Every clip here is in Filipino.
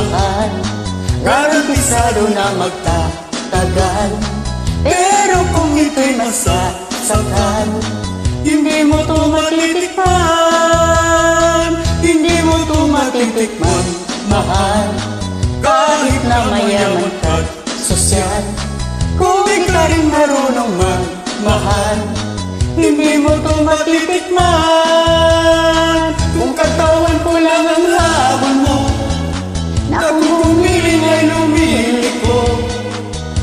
mahal, garantisado na magtatagal. Pero kung ito'y masasaktan, hindi mo to matitikman, hindi mo to matitikman, mahal. Kahit na mayaman ka't sosyal, kung di ka rin marunong magmahal, hindi mo to matitikman. Kung katawan ko lang ang habon mo, na kung humiling ay lumiliko,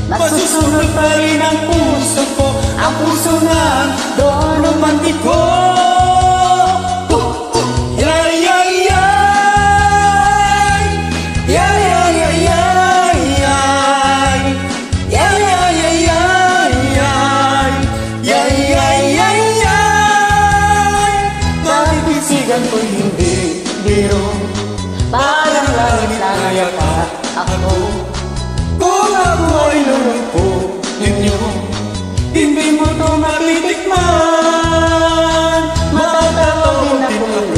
masusunod pa rin ang puso ko, ang puso ng Don Romantico. Ko'y hindi biro, parang langit na yapak ako. Kung ako ay lulungko ninyo, hindi mo to matitikman. Matatawin akong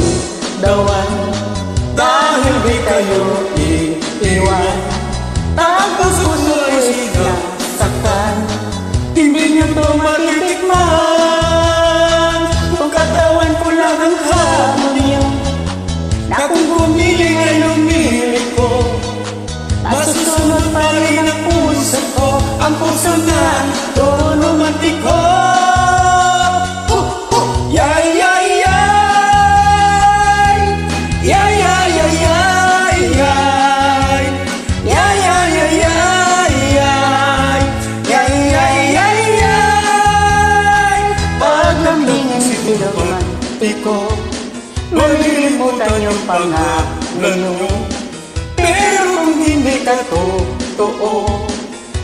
dawan, dahil di kayo iiwan. Tapos puso ay sinasaktan, hindi nyo to matitikman. Kung katawan ko lang ang hamon niyo, na kung humiling ay lumiliko, masusunod pa rin ang puso ko, ang puso ng Don Romantico. Yay, yay, yay! Yay, yay, yay, yay, yay! Yay, yay, yay, yay, yay! Yay, yay, yay, yay! Pag nangingin si Don Romantico, malilimutan yung pangalan nyo. Pero kung hindi ka totoo,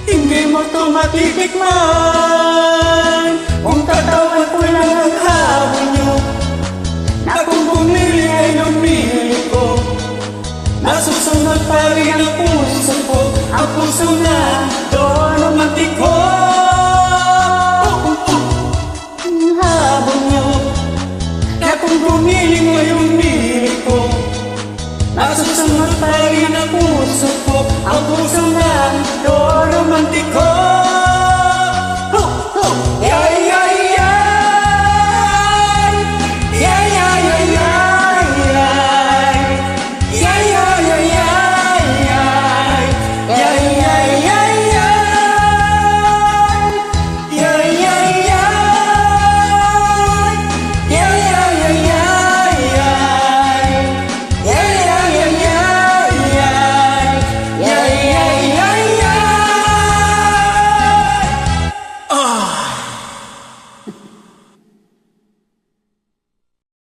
hindi mo to matitikman. Kung katawan ko lang ang habon nyo, na kung bumili ay lumiliko, nasusunod pa rin ang puso ko, ang puso na Don Romantico. Ang habon nyo, na kung bumili ay lumiliko, nasusunod pa rin ang puso ko, ang puso ng Don Romantico.